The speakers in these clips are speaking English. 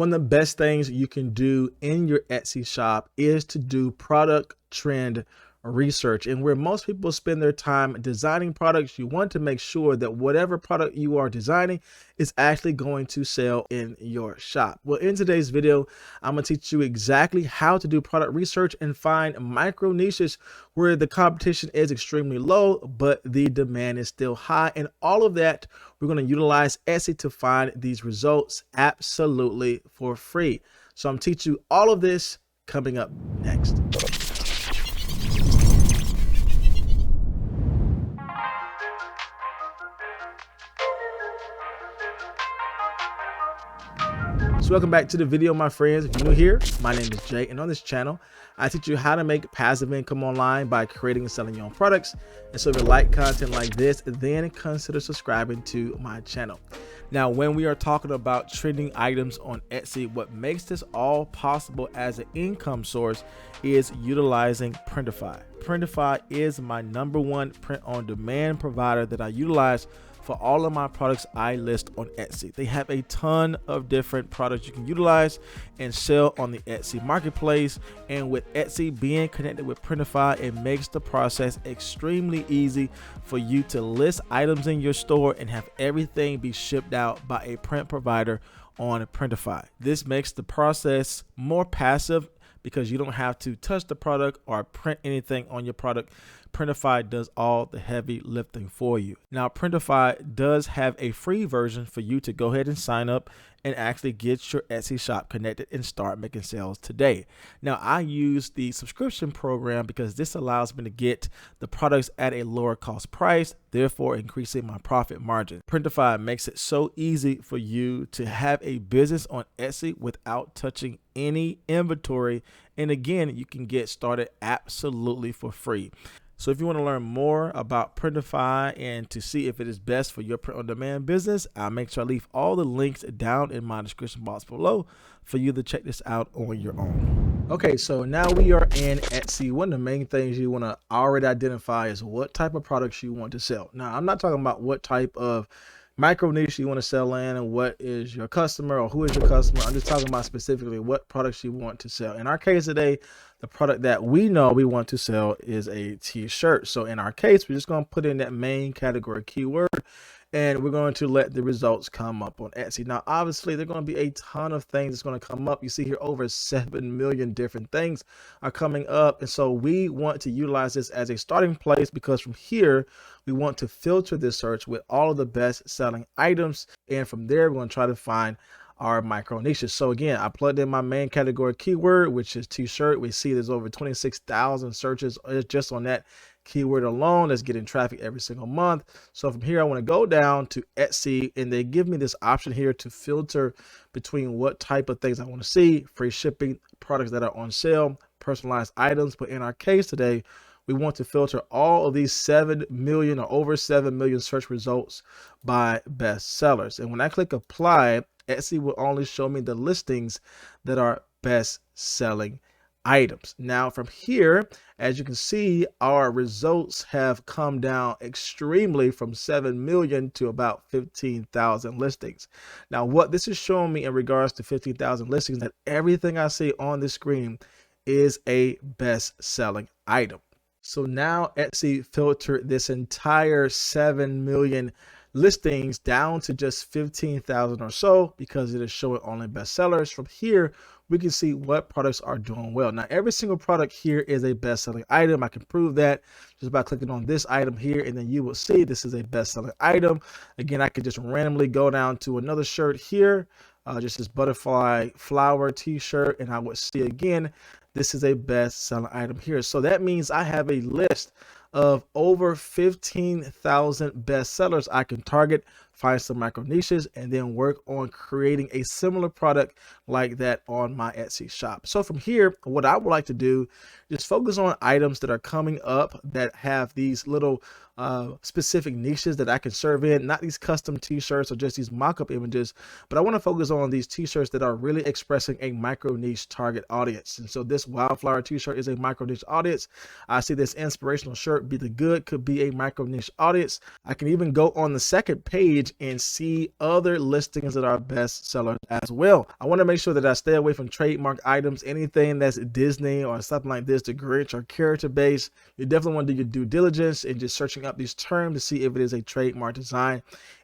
One of the best things you can do in your Etsy shop is to do product trend research. And where most people spend their time designing products, you want to make sure that whatever product you are designing is actually going to sell in your shop. Well, in today's video, I'm going to teach you exactly how to do product research and find micro niches where the competition is extremely low, but the demand is still high. And all of that, we're going to utilize Etsy to find these results absolutely for free. So I'm teaching you all of this coming up next. So welcome back to the video, my friends. If you're new here, my name is Jay, and on this channel, I teach you how to make passive income online by creating and selling your own products. And so if you like content like this, then consider subscribing to my channel. Now, when we are talking about trending items on Etsy, what makes this all possible as an income source is utilizing Printify. Printify is my #1 print-on-demand provider that I utilize for all of my products I list on Etsy. They have a ton of different products you can utilize and sell on the Etsy marketplace. And with Etsy being connected with Printify, it makes the process extremely easy for you to list items in your store and have everything be shipped out by a print provider on Printify. This makes the process more passive because you don't have to touch the product or print anything on your product. Printify does all the heavy lifting for you. Now, Printify does have a free version for you to go ahead and sign up and actually get your Etsy shop connected and start making sales today. Now, I use the subscription program because this allows me to get the products at a lower cost price, therefore increasing my profit margin. Printify makes it so easy for you to have a business on Etsy without touching any inventory. And again, you can get started absolutely for free. So if you want to learn more about Printify and to see if it is best for your print-on-demand business, I'll make sure I leave all the links down in my description box below for you to check this out on your own. Okay, so now we are in Etsy. One of the main things you want to already identify is what type of products you want to sell. Now, I'm not talking about what type of micro niche you want to sell in and what is your customer or who is your customer. I'm just talking about specifically what products you want to sell. In our case today, the product that we know we want to sell is a t-shirt. So in our case, we're just going to put in that main category keyword and we're going to let the results come up on Etsy. Now, obviously, there are going to be a ton of things that's going to come up. You see here over 7 million different things are coming up. And so we want to utilize this as a starting place because from here, we want to filter this search with all of the best selling items. And from there, we're going to try to find our micro niches. So again, I plugged in my main category keyword, which is t-shirt. We see there's over 26,000 searches just on that keyword alone. That's getting traffic every single month. So from here, I want to go down to Etsy and they give me this option here to filter between what type of things I want to see: free shipping, products that are on sale, personalized items. But in our case today, we want to filter all of these 7 million or over 7 million search results by best sellers. And when I click apply, Etsy will only show me the listings that are best selling items. Now from here, as you can see, our results have come down extremely from 7 million to about 15,000 listings. Now what this is showing me in regards to 15,000 listings, that everything I see on the screen is a best selling item. So now Etsy filtered this entire 7 million listings down to just 15,000 or so because it is showing only bestsellers. From here, we can see what products are doing well. Now, every single product here is a best-selling item. I can prove that just by clicking on this item here, and then you will see this is a best-selling item. Again, I could just randomly go down to another shirt here, just this butterfly flower t-shirt, and I would see again, this is a best-selling item here. So that means I have a list of over 15,000 bestsellers I can target, find some micro niches, and then work on creating a similar product like that on my Etsy shop. So from here, what I would like to do is focus on items that are coming up that have these little specific niches that I can serve in, not these custom t-shirts or just these mock-up images, but I want to focus on these t-shirts that are really expressing a micro niche target audience. And so this wildflower t-shirt is a micro niche audience. I see this inspirational shirt, Be the Good, could be a micro niche audience. I can even go on the second page page and see other listings that are best sellers as well. I want to make sure that I stay away from trademark items, anything that's Disney or something like this, the Grinch or character based. You definitely want to do your due diligence and just searching up these terms to see if it is a trademark design.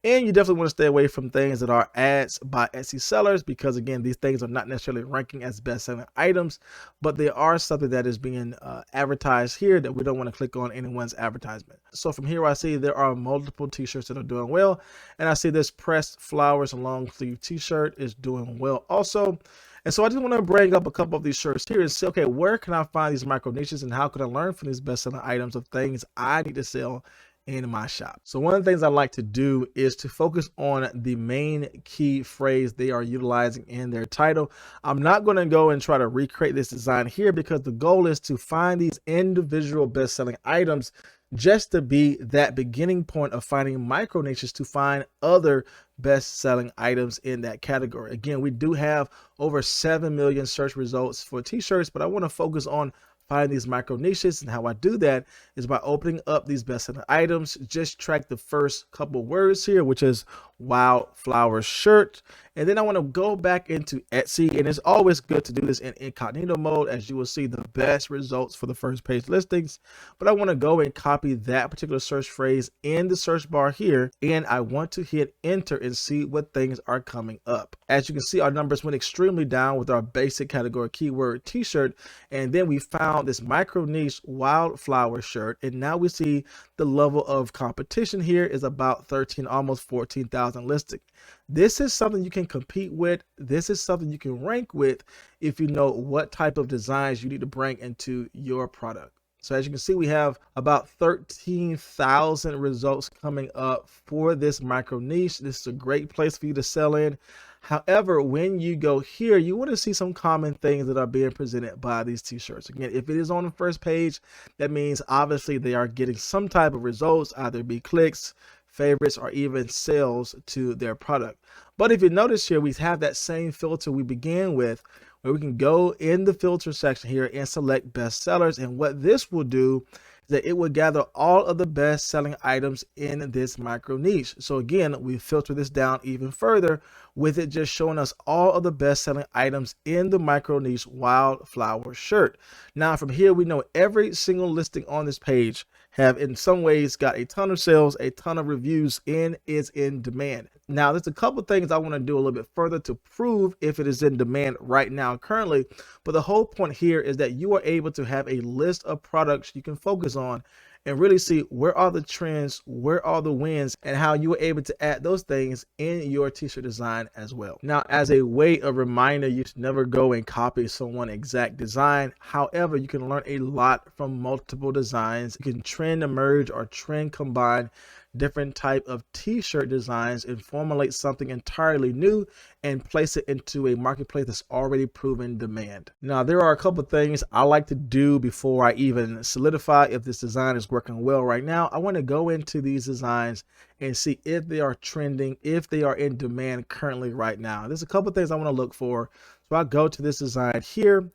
And you definitely want to stay away from things that are ads by Etsy sellers, because again, these things are not necessarily ranking as best-selling items, but they are something that is being advertised here that we don't want to click on anyone's advertisement. So from here, I see there are multiple t-shirts that are doing well, and I see this pressed flowers long sleeve t-shirt is doing well also. And so I just want to bring up a couple of these shirts here and say, okay, where can I find these micro niches and how can I learn from these best-selling items of things I need to sell in my shop? So one of the things I like to do is to focus on the main key phrase they are utilizing in their title. I'm not going to go and try to recreate this design here, because the goal is to find these individual best-selling items just to be that beginning point of finding micro niches to find other best-selling items in that category. Again, we do have over 7 million search results for t-shirts, but I want to focus on find these micro niches, and how I do that is by opening up these best-selling items. Just track the first couple words here, which is wildflower shirt, and then I want to go back into Etsy, and it's always good to do this in incognito mode, as you will see the best results for the first page listings. But I want to go and copy that particular search phrase in the search bar here, and I want to hit enter and see what things are coming up. As you can see, our numbers went extremely down with our basic category keyword t-shirt, and then we found this micro niche wildflower shirt, and now we see the level of competition here is about 13, almost 14,000 listings. This is something you can compete with. This is something you can rank with if you know what type of designs you need to bring into your product. So as you can see, we have about 13,000 results coming up for this micro niche. This is a great place for you to sell in. However, when you go here, you want to see some common things that are being presented by these t-shirts. Again, if it is on the first page, that means obviously they are getting some type of results, either be clicks, favorites, or even sales to their product. But if you notice here, we have that same filter we began with, where we can go in the filter section here and select best sellers. And what this will do is that it will gather all of the best selling items in this micro niche. So again, we filter this down even further with it just showing us all of the best selling items in the micro niche wildflower shirt. Now from here, we know every single listing on this page have in some ways got a ton of sales, a ton of reviews, and is in demand. Now there's a couple things I want to do a little bit further to prove if it is in demand right now currently, but the whole point here is that you are able to have a list of products you can focus on and really see where are the trends, where are the wins, and how you are able to add those things in your t-shirt design as well. Now, as a way of reminder, you should never go and copy someone's exact design. However, you can learn a lot from multiple designs. You can trend emerge or trend combine different type of t-shirt designs and formulate something entirely new and place it into a marketplace that's already proven demand. Now, there are a couple of things I like to do before I even solidify if this design is working well right now. I want to go into these designs and see if they are trending, if they are in demand currently right now. There's a couple of things I want to look for. So I'll go to this design here.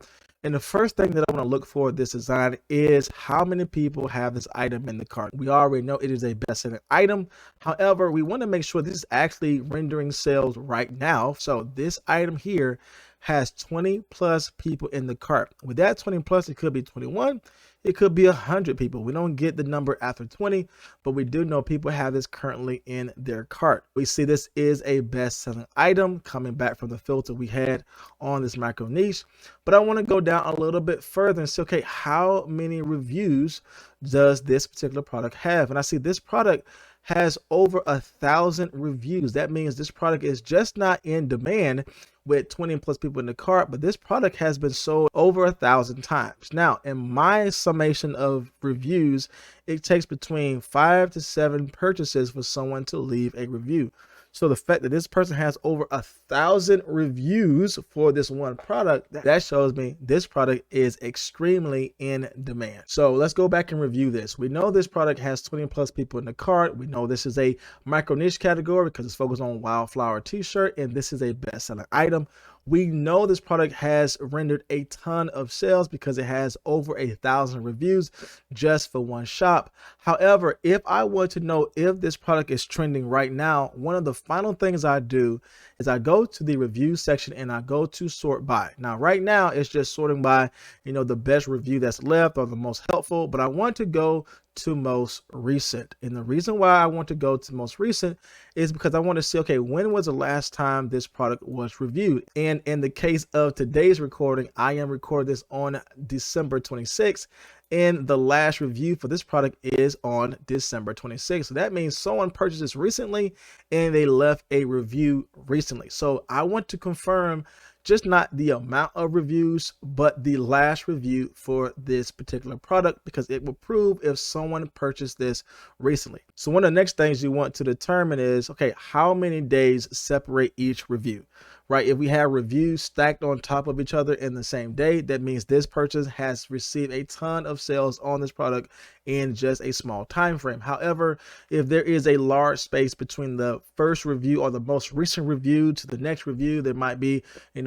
And the first thing that I want to look for this design is how many people have this item in the cart. We already know it is a best-selling item. However, we want to make sure this is actually rendering sales right now. So this item here has 20 plus people in the cart. With that 20 plus, it could be 21. It could be 100 people. We don't get the number after 20, but we do know people have this currently in their cart. We see this is a best-selling item coming back from the filter we had on this micro niche. But I want to go down a little bit further and say, okay, how many reviews does this particular product have? And I see this product has over 1,000 reviews. That means this product is just not in demand with 20 plus people in the cart, but this product has been sold over 1,000 times. Now, in my summation of reviews, it takes between 5 to 7 purchases for someone to leave a review. So the fact that this person has over 1,000 reviews for this one product, that shows me this product is extremely in demand. So let's go back and review this. We know this product has 20 plus people in the cart. We know this is a micro niche category because it's focused on wildflower t-shirt, and this is a best-selling item. We know this product has rendered a ton of sales because it has over 1,000 reviews just for one shop. However, if I want to know if this product is trending right now, one of the final things I do is I go to the review section and I go to sort by. Now, right now it's just sorting by, the best review that's left or the most helpful, but I want to go to most recent. And the reason why I want to go to most recent is because I want to see, okay, when was the last time this product was reviewed? And in the case of today's recording, I am recording this on December 26th. And the last review for this product is on December 26th. So that means someone purchased this recently and they left a review recently. So I want to confirm just not the amount of reviews, but the last review for this particular product, because it will prove if someone purchased this recently. So one of the next things you want to determine is, okay, how many days separate each review, right? If we have reviews stacked on top of each other in the same day, that means this purchase has received a ton of sales on this product in just a small time frame. However, if there is a large space between the first review or the most recent review to the next review, there might be,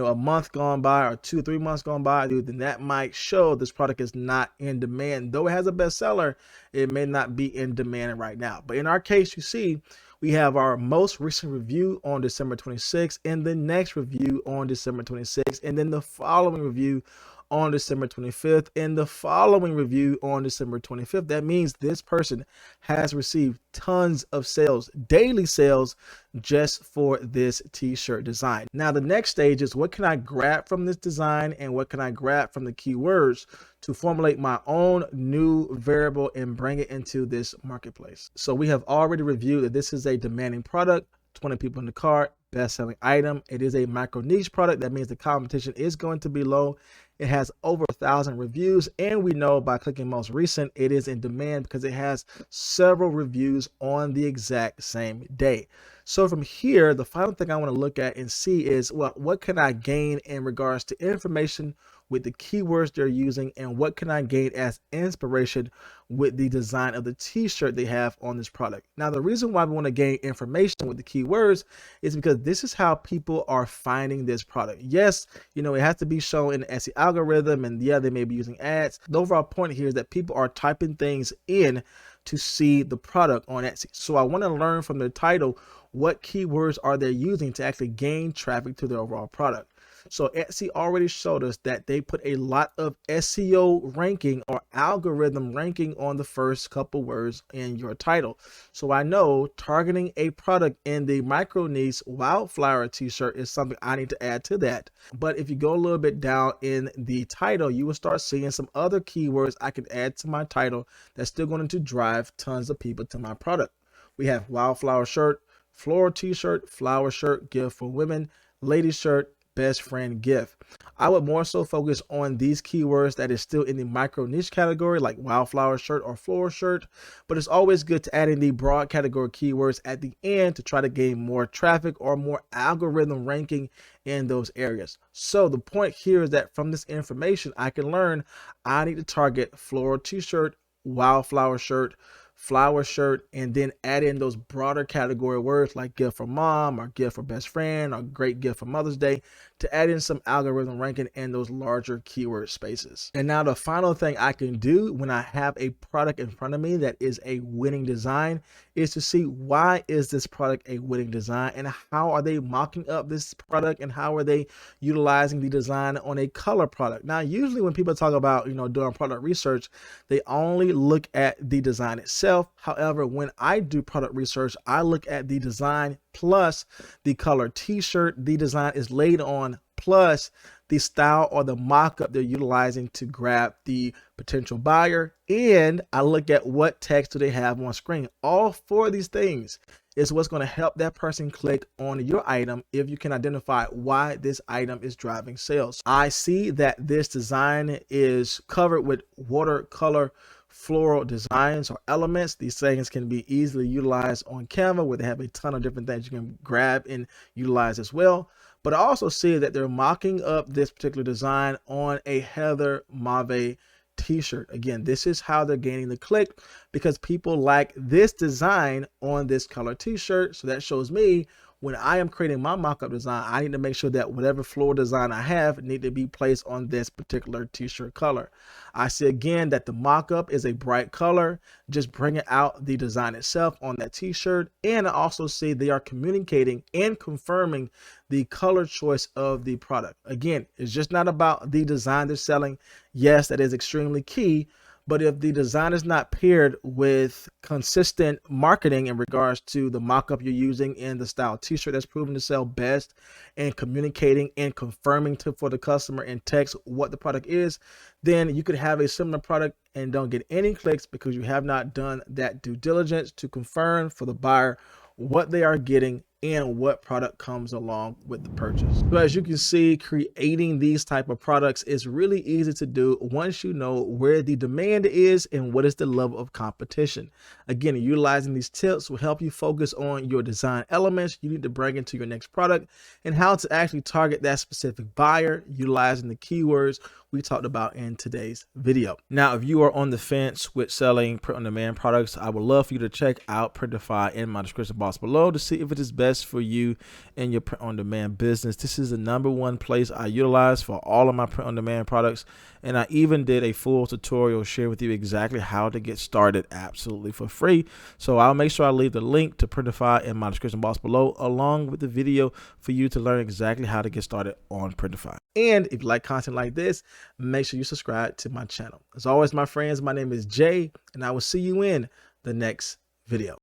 a month gone by or 2 or 3 months gone by, then that might show this product is not in demand. Though it has a bestseller, it may not be in demand right now. But in our case, you see, we have our most recent review on December 26th and the next review on December 26th, and then the following review on December 25th and the following review on December 25th. That means this person has received tons of sales, daily sales, just for this t-shirt design. Now, the next stage is, what can I grab from this design and what can I grab from the keywords to formulate my own new variable and bring it into this marketplace. So we have already reviewed that this is a demanding product, 20 people in the cart, best-selling item. It is a micro niche product. That means the competition is going to be low. It has over 1,000 reviews, and we know by clicking most recent, it is in demand because it has several reviews on the exact same day. So from here, the final thing I want to look at and see is, well, what can I gain in regards to information with the keywords they're using, and what can I gain as inspiration with the design of the t-shirt they have on this product. Now, the reason why we want to gain information with the keywords is because this is how people are finding this product. Yes, it has to be shown in the Etsy algorithm, and yeah, they may be using ads. The overall point here is that people are typing things in to see the product on Etsy. So I want to learn from their title, what keywords are they using to actually gain traffic to their overall product. So Etsy already showed us that they put a lot of SEO ranking or algorithm ranking on the first couple words in your title. So I know targeting a product in the micro niche wildflower t-shirt is something I need to add to that. But if you go a little bit down in the title, you will start seeing some other keywords I can add to my title that's still going to drive tons of people to my product. We have wildflower shirt, floral t-shirt, flower shirt, gift for women, lady shirt, best friend gift. I would more so focus on these keywords that is still in the micro niche category, like wildflower shirt or floral shirt, but it's always good to add in the broad category keywords at the end to try to gain more traffic or more algorithm ranking in those areas. So the point here is that from this information, I can learn I need to target floral t-shirt, wildflower shirt, flower shirt, and then add in those broader category words like gift for mom or gift for best friend or great gift for Mother's Day to add in some algorithm ranking in those larger keyword spaces. And now the final thing I can do when I have a product in front of me that is a winning design is to see, why is this product a winning design and how are they mocking up this product and how are they utilizing the design on a color product. Now, usually when people talk about, doing product research, they only look at the design itself. However, when I do product research, I look at the design plus the color t-shirt the design is laid on, plus the style or the mock-up they're utilizing to grab the potential buyer, and I look at what text do they have on screen. All four of these things is what's going to help that person click on your item if you can identify why this item is driving sales. I see that this design is covered with watercolor floral designs or elements. These things can be easily utilized on Canva, where they have a ton of different things you can grab and utilize as well. But I also see that they're mocking up this particular design on a heather mauve t-shirt. Again, this is how they're gaining the click, because people like this design on this color t-shirt. So that shows me when I am creating my mock-up design, I need to make sure that whatever floral design I have need to be placed on this particular t-shirt color. I see again that the mock-up is a bright color, just bringing out the design itself on that t-shirt. And I also see they are communicating and confirming the color choice of the product. Again, it's just not about the design they're selling. Yes, that is extremely key. But if the design is not paired with consistent marketing in regards to the mock-up you're using in the style t-shirt that's proven to sell best, and communicating and confirming for the customer in text what the product is, then you could have a similar product and don't get any clicks because you have not done that due diligence to confirm for the buyer what they are getting and what product comes along with the purchase. So as you can see, creating these type of products is really easy to do once you know where the demand is and what is the level of competition. Again, utilizing these tips will help you focus on your design elements you need to bring into your next product and how to actually target that specific buyer utilizing the keywords we talked about in today's video. Now, if you are on the fence with selling print-on-demand products, I would love for you to check out Printify in my description box below to see if it is best for you in your print-on-demand business. This is the #1 place I utilize for all of my print-on-demand products, and I even did a full tutorial share with you exactly how to get started absolutely for free. So I'll make sure I leave the link to Printify in my description box below, along with the video for you to learn exactly how to get started on Printify. And if you like content like this, make sure you subscribe to my channel. As always, my friends, my name is Jay, and I will see you in the next video.